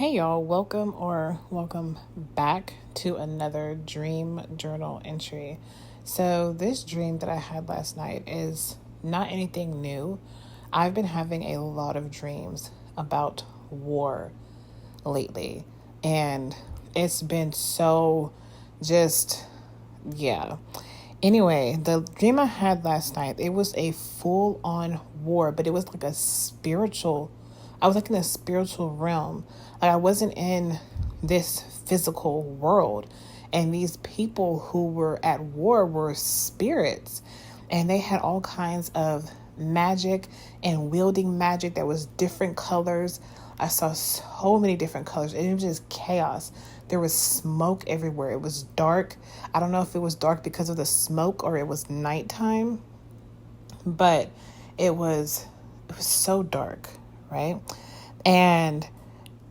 Hey y'all, welcome back to another dream journal entry. So, this dream that I had last night is not anything new. I've been having a lot of dreams about war lately, and it's been so just, yeah. Anyway, the dream I had last night, it was a full on war, but it was like I was like in a spiritual realm. Like I wasn't in this physical world. And these people who were at war were spirits. And they had all kinds of magic and wielding magic that was different colors. I saw so many different colors. It was just chaos. There was smoke everywhere. It was dark. I don't know if it was dark because of the smoke or it was nighttime, but it was so dark, right? And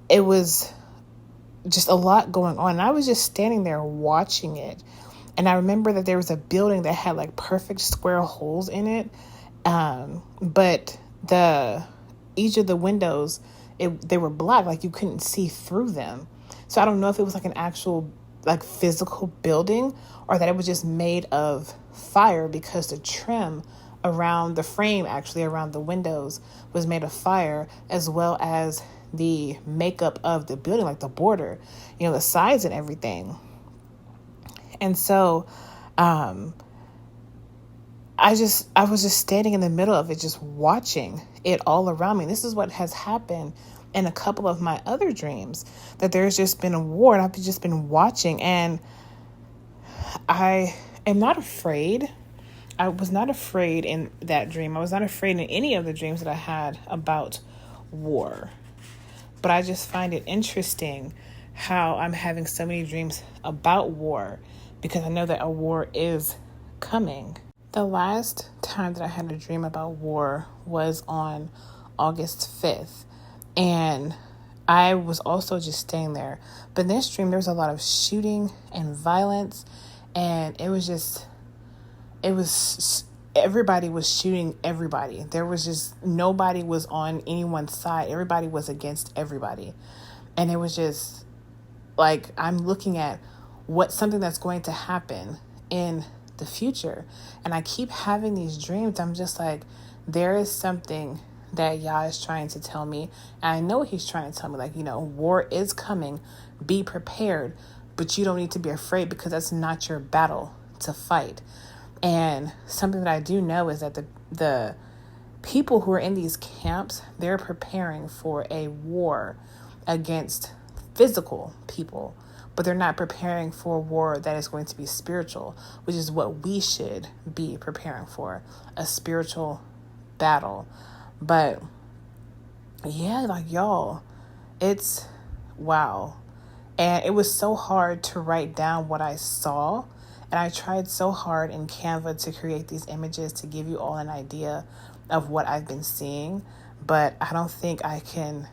it was just a lot going on. And I was just standing there watching it. And I remember that there was a building that had like perfect square holes in it. But each of the windows, they were black, like you couldn't see through them. So I don't know if it was like an actual like physical building or that it was just made of fire because the trim around the frame, actually around the windows, was made of fire, as well as the makeup of the building, like the border, the sides and everything. And so I was just standing in the middle of it, just watching it all around me. This is what has happened in a couple of my other dreams, that there's just been a war and I've just been watching, and I am not afraid. I was not afraid in that dream. I was not afraid in any of the dreams that I had about war. But I just find it interesting how I'm having so many dreams about war because I know that a war is coming. The last time that I had a dream about war was on August 5th. And I was also just staying there. But in this dream, there was a lot of shooting and violence. And everybody was shooting everybody. There was just, nobody was on anyone's side. Everybody was against everybody. And it was just like, I'm looking at something that's going to happen in the future. And I keep having these dreams. I'm just like, there is something that Yah is trying to tell me. And I know he's trying to tell me, like, war is coming. Be prepared. But you don't need to be afraid because that's not your battle to fight. And something that I do know is that the people who are in these camps, they're preparing for a war against physical people, but they're not preparing for a war that is going to be spiritual, which is what we should be preparing for, a spiritual battle. But yeah, like y'all, it's wow. And it was so hard to write down what I saw. And I tried so hard in Canva to create these images to give you all an idea of what I've been seeing. But I don't think I can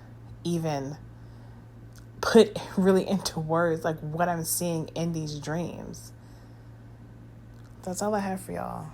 even put really into words like what I'm seeing in these dreams. That's all I have for y'all.